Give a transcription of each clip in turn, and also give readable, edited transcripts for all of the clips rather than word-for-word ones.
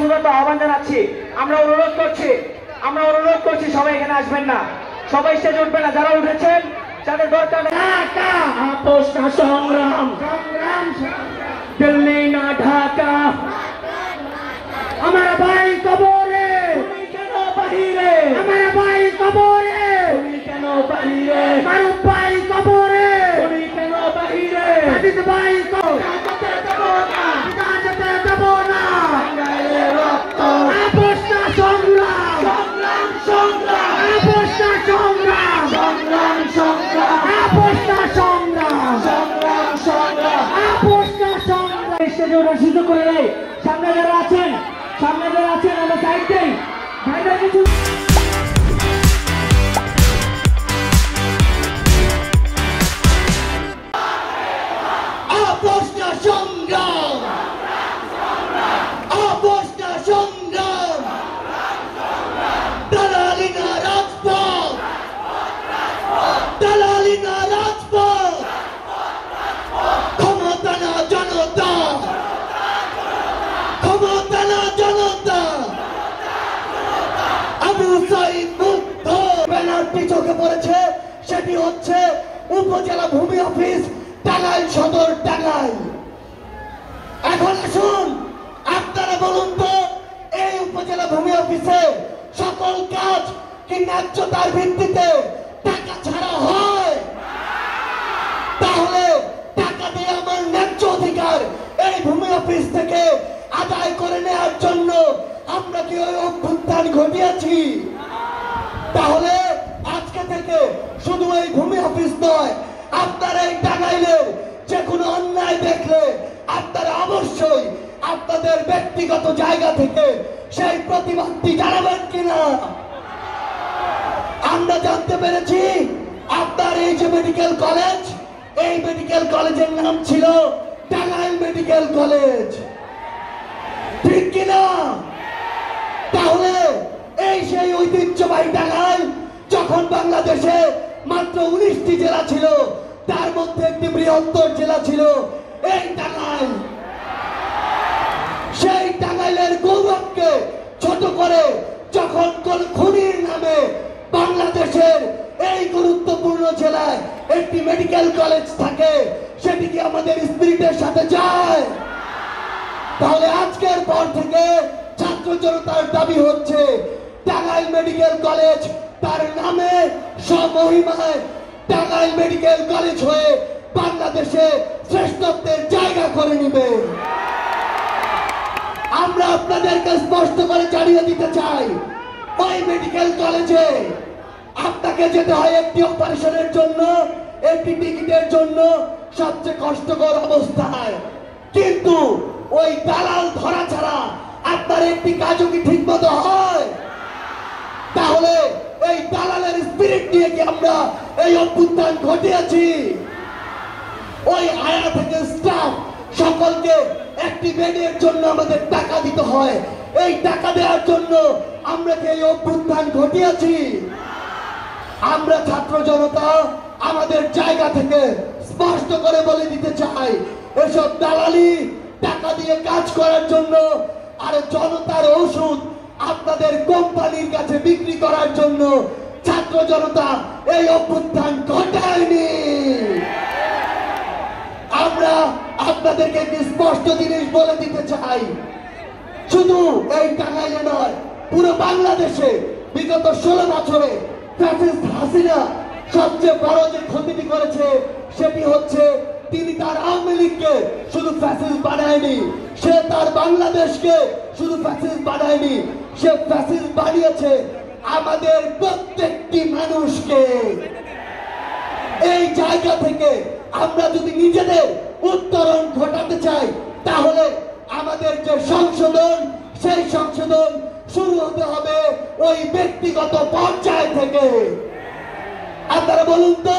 চূড়ান্ত আহ্বান জানাচ্ছি। আমরা অনুরোধ করছি সবাই এখানে আসবেন না, সবাই স্টেজে উঠবেন না। যারা উঠেছেন যাদের দরকার আপোষ না সংগ্রাম, দিল্লি না ঢাকা, আমার ভাই কবরে তুমি কেন বাহিরে, আমার ভাই কবরে তুমি কেন বাহিরে, আমার ভাই কবরে তুমি কেন বাহিরে, আজিজ ভাই যেতে দেব না, যেতে দেব না, রক্ত আপোষ না সংগ্রাম, সংগ্রাম সংগ্রাম, আপোষ না সংগ্রাম, সংগ্রাম সংগ্রাম, আপোষ না সংগ্রাম, সংগ্রাম সংগ্রাম, আপোষ না সংগ্রাম। স্টেজে ওঠার সুযোগ করে দেয়। সামনে যারা আছেন আমরা সাইড দেই ভাইরা কিছু আপোষ না সংগ্রাম, আপোষ না সংগ্রাম, দালালি না রাজপথ, দালালি না রাজপথ, ক্ষমতা না জনতা, ক্ষমতা না জনতা, আবু সাইদ মুক্ত। ব্যানারটি চোখে পড়েছে, সেটি হচ্ছে উপজেলা ভূমি অফিস টাঙ্গাইল সদর টাঙ্গাইল। এখন আসুন আপনারা বলুন তো, এই উপজেলা ভূমি অফিসে সকল কাজ কি ন্যায্যতার ভিত্তিতে টাকা ছাড়া হয়? তাহলে টাকা দিয়ে আমার ন্যায্য অধিকার এই ভূমি অফিস থেকে আদায় করে নেওয়ার জন্য আমরা কি ওই অভ্যুত্থান ঘটিয়েছি? তাহলে আজকে থেকে শুধু এই ভূমি অফিস নয়, আপনারা এই টাঙ্গাইলের যে কোনো অন্যায় দেখলে আপনারা অবশ্যই আপনাদের ব্যক্তিগত জায়গা থেকে সেই প্রতিবাদটি জানাবেন কিনা? আমরা জানতে পেরেছি আপনার এই যে মেডিকেল কলেজ, এই মেডিকেল কলেজের নাম ছিল টাঙ্গাইল মেডিকেল কলেজ, ঠিক কিনা? তাহলে এই সেই ঐতিহ্যবাহী টাঙ্গাইল, যখন বাংলাদেশে মাত্র 19টি জেলা ছিল, তার মধ্যে একটি বৃহত্তর জেলা ছিল এই টাঙ্গাইল। সেই টাঙ্গাইলের গৌরবকে ছোট করে যখন কোন খুনির নামে বাংলাদেশের এই গুরুত্বপূর্ণ জেলায় একটি মেডিকেল কলেজ থাকে, সেটি কি আমাদের স্পিরিটের সাথে যায়? তাহলে আজকের পর থেকে ছাত্র জনতার দাবি হচ্ছে টাঙ্গাইল মেডিকেল কলেজ তার নামে স্বমহিমায় টাঙ্গাইল মেডিকেল কলেজ হয়ে বাংলাদেশে শ্রেষ্ঠত্বের জায়গা করে নিবে। আমরা আপনাদেরকে স্পষ্ট করে জানিয়ে দিতে চাই, ওই মেডিকেল কলেজে আপনাকে যেতে হয় একটি অপারেশনের জন্য, একটি টিকিটের জন্য, সবচেয়ে কষ্টকর অবস্থায়। কিন্তু ওই দালাল ধরা ছাড়া আপনার একটি কাজও কি ঠিক মতো হয়? তাহলে এই দালালের স্পিরিট নিয়ে কি আমরা এই অভ্যুত্থান ঘটিয়েছি? ওই আয়া থেকে স্টাফ সকলকে একটি বেডের জন্য আমাদের টাকা দিতে হয়, এই টাকা দেওয়ার জন্য আমরা কি এই অভ্যুত্থান ঘটিয়েছি? আমরা ছাত্র জনতা আমাদের জায়গা থেকে স্পষ্ট করে বলে দিতে চাই, এসব দালালি টাকা দিয়ে কাজ করার জন্য আর জনতার ওষুধ আপনাদের কোম্পানির কাছে বিক্রি করার জন্য ছাত্র জনতা এই অভ্যুত্থান ঘটায়নি। আমরা আপনাদেরকে একটি স্পষ্ট জিনিস বলে দিতে চাই, শুধু এই টাঙ্গাইলে নয়, পুরো বাংলাদেশে বিগত 16 বছরে ফ্যাসিস্ট হাসিনা সবচেয়ে বড় যে ক্ষতিটি করেছে সেটি হচ্ছে তিনি তার আওয়ামী লীগকে শুধু ফ্যাসিস্ট বানায়নি, সে তার বাংলাদেশকে শুধু ফ্যাসিস্ট বানায়নি, সে ফ্যাসিস্ট বানিয়েছে আমাদের প্রত্যেকটি মানুষকে। এই জায়গা থেকে আমরা যদি নিজেদের উত্তরণ ঘটাতে চাই, তাহলে আমাদের যে সংশোধন, সেই সংশোধন শুরু হতে হবে ওই ব্যক্তিগত পর্যায় থেকে। আপনারা বলুন তো,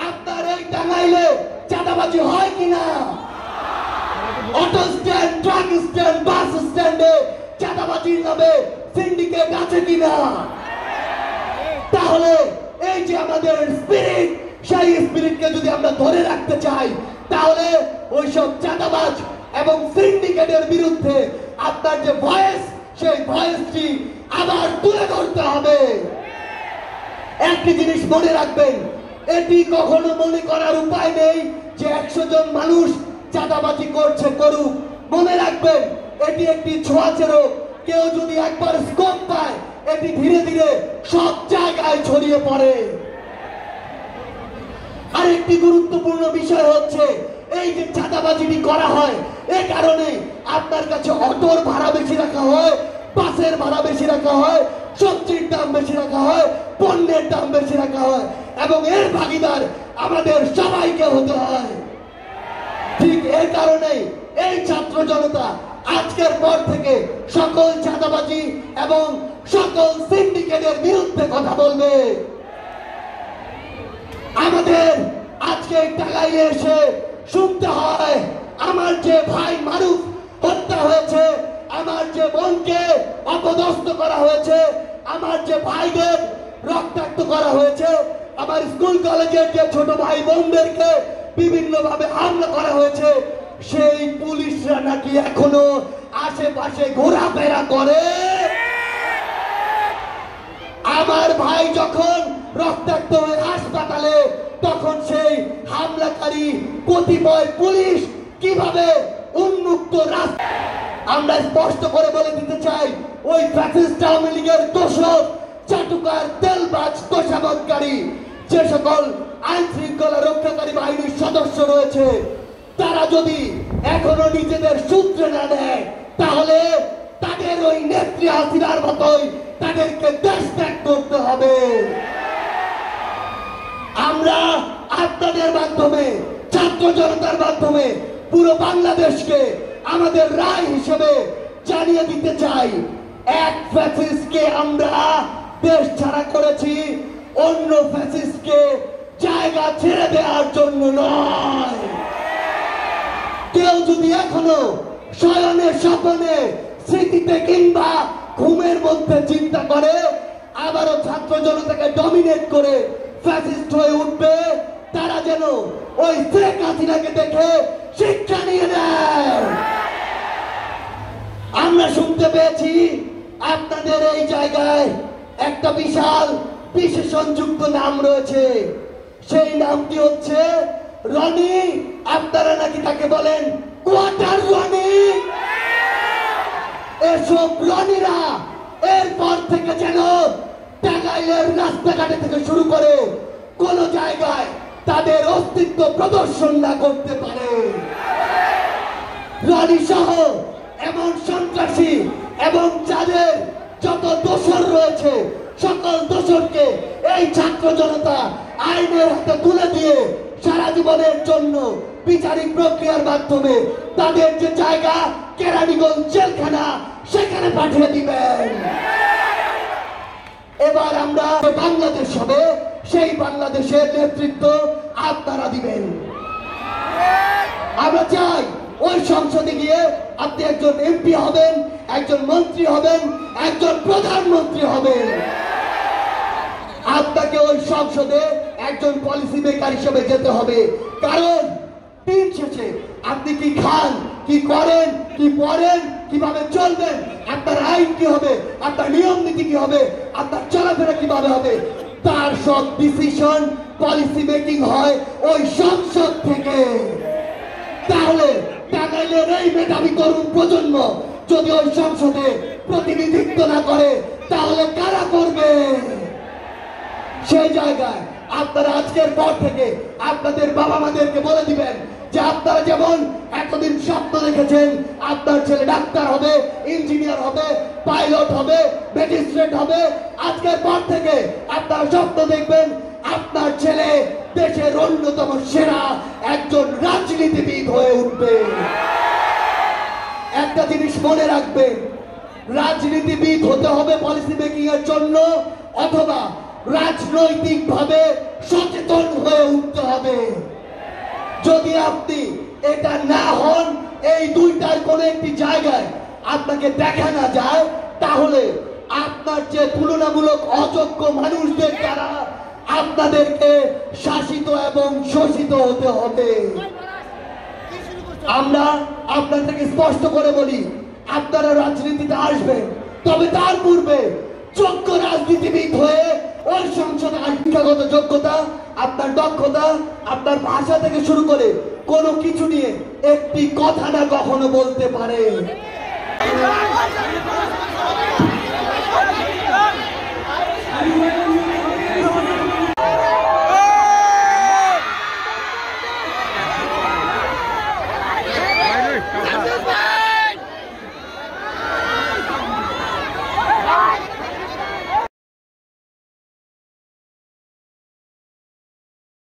আপনার এই টাঙ্গাইলে চাঁদাবাজি হয় কিনা? অটো স্ট্যান্ড, ট্রাক স্ট্যান্ড, বাস স্ট্যান্ডে চাঁদাবাজির নামে সিন্ডিকেট আছে কিনা? তাহলে এই যে আমাদের স্পিরিট, সেই স্পিরিটকে যদি আমরা ধরে রাখতে চাই, তাহলে ওইসব চাঁদাবাজ এবং সিন্ডিকেটের বিরুদ্ধে আপনার যে ভয়েস, সেই ভয়েসটি আবার তুলে ধরতে হবে। একটি জিনিস মনে রাখবেন, এটি কখনো মনে করার উপায় নেই যে 100 জন মানুষ চাঁদাবাজি করছে, করুক। মনে রাখবেন, এটি একটি ছোঁয়াচে রোগ। কেউ যদি একবার স্কোপ পায়, এটি ধীরে ধীরে সব জায়গায় ছড়িয়ে পড়ে। আরেকটি গুরুত্বপূর্ণ বিষয় হচ্ছে, এই যে চাঁদাবাজিটি করা হয়, এ কারণে আপনার কাছে অটোর ভাড়া বেশি রাখা হয়, বাসের ভাড়া বেশি রাখা হয়, সবজির দাম বেশি রাখা হয়, পণ্যের দাম বেশি রাখা হয়, এবং এর ভাগিদার আমাদের সবাইকে হতে হয়। ঠিক এই কারণেই এই ছাত্র জনতা আজকের পর থেকে সকল চাঁদাবাজি এবং সকল সিন্ডিকেটের বিরুদ্ধে কথা বলবে। আমাদের আজকে টাঙ্গাইলে এসে শুনতে হয়, আমার যে ভাই মারুফ হত্যা হয়েছে, আমার যে বোনকে অপদস্থ করা হয়েছে, আমার যে ভাইদের রক্তাক্ত করা হয়েছে, আমার স্কুল কলেজের যে ছোট ভাই বোনদেরকে বিভিন্ন ভাবে হামলা করা হয়েছে, সেই পুলিশরা নাকি এখনো আশেপাশে ঘোরাফেরা করে। আমার ভাই যখন রক্তাক্ত হয়ে হাসপাতালে, তখন সেই হামলাকারী কতিপয় পুলিশ কিভাবে উন্মুক্ত রাস্তা। আমরা স্পষ্ট করে বলে দিতে চাই, ওই ফ্যাসিস্ট আওয়ামী লীগের দোষক, চাটুকার, তেলবাজ, তোষামতকারী যে সকল আইন শৃঙ্খলা রক্ষাকারী বাহিনীর সদস্য রয়েছে, তারা যদি এখনো নিজেদের সূত্রে না নেয়, তাহলে তাদের ওই নেত্রী হাসিনার মতোই তাদেরকে দেশ ত্যাগ করতে হবে। আমরা আপনাদের মাধ্যমে, ছাত্র জনতার মাধ্যমে পুরো বাংলাদেশকে আমাদের রায় হিসেবে জানিয়ে দিতে চাই, এক ফ্যাসিস্টকে আমরা দেশ ছাড়া করেছি, অন্য ফ্যাসিস্টকে জায়গা ছেড়ে দেওয়ার জন্য নয়। কেউ যদি এখনো শয়নে স্বপ্নে স্মৃতিতে কিংবা ঘুমের মধ্যে চিন্তা করে আবারও ছাত্র জনতাকে ডমিনেট করে ফ্যাসিস্ট হয়ে উঠবে, তারা যেন ওই শেখ হাসিনাকে দেখে শিক্ষা নিয়ে নেয়। আমরা শুনতে পেয়েছি আপনাদের এই জায়গায় একটা বিশাল বিশেষণযুক্ত নাম রয়েছে, সেই নামটি হচ্ছে রনি। আপনারা নাকি তাকে বলেন কোয়ার্টার রনি। এসব রনিরা এরপর থেকে যেন টাঙ্গাইলের রাস্তাঘাটে থেকে শুরু করে কোন জায়গায় তাদের অস্তিত্ব প্রদর্শন না করতে পারে। রনি সহ এমন সন্ত্রাসী এবং যাদের যত দোষর রয়েছে, সকল দোষরকে এই ছাত্র জনতা আইনের হাতে তুলে দিয়ে সারা জীবনের জন্য বিচারিক প্রক্রিয়ার মাধ্যমে তাদের যে জায়গা কেরানীগঞ্জ জেলখানা, সেখানে পাঠিয়ে দিবেন। এবার আমরা বাংলাদেশ হবে, সেই বাংলাদেশের নেতৃত্ব আপনারা দিবেন। আমরা চাই ওই সংসদে গিয়ে আপনি একজন এমপি হবেন, একজন মন্ত্রী হবেন, একজন প্রধানমন্ত্রী হবেন। আপনাকে ওই সংসদে একজন পলিসি মেকার হিসেবে যেতে হবে, কারণ দিন শেষে আপনি কি খান, কি করেন, কি পড়েন, কিভাবে চলবেন, আপনার আইন কি হবে, আপনার নিয়ম নীতি কি হবে, আপনার চলাফেরা কিভাবে হবে, তার সব ডিসিশন পলিসি মেকিং হয় ওই সংসদ থেকে। তাহলে টাঙ্গাইলের এই মেধাবী তরুণ প্রজন্ম যদি ওই সংসদে প্রতিনিধিত্ব না করে, তাহলে কারা করবে? সেই জায়গায় আপনারা আজকের পর থেকে আপনাদের বাবা মাদেরকে বলে দিবেন যে আপনারা যেমন এতদিন স্বপ্ন দেখেছেন আপনার ছেলে ডাক্তার হবে, ইঞ্জিনিয়ার হবে, পাইলট হবে, ম্যাজিস্ট্রেট হবে, আজকের পর থেকে আপনারা স্বপ্ন দেখবেন আপনার ছেলে দেশের অন্যতম সেরা একজন রাজনীতিবিদ হয়ে উঠবে। একটা জিনিস মনে রাখবেন, রাজনীতিবিদ হতে হবে পলিসি মেকিং এর জন্য, অথবা রাজনৈতিক ভাবে সচেতন হয়ে উঠতে হবে। যদি আপনি এটা না হন, এই দুইটার কোন একটি জায়গায় আপনাকে দেখা না যায়, তাহলে আপনার যে তুলনামূলক অযোগ্য মানুষদের দ্বারা আপনাদেরকে শাসিত এবং শোষিত হতে হবে। আমরা আপনাদেরকে স্পষ্ট করে বলি, আপনারা রাজনীতিতে আসবেন, তবে তার পূর্বে যোগ্য রাজনীতিবিদ হয়ে ওই সংসদে শিক্ষাগত যোগ্যতা, আপনার দক্ষতা, আপনার ভাষা থেকে শুরু করে কোনো কিছু নিয়ে একটি কথা না কখনো বলতে পারে।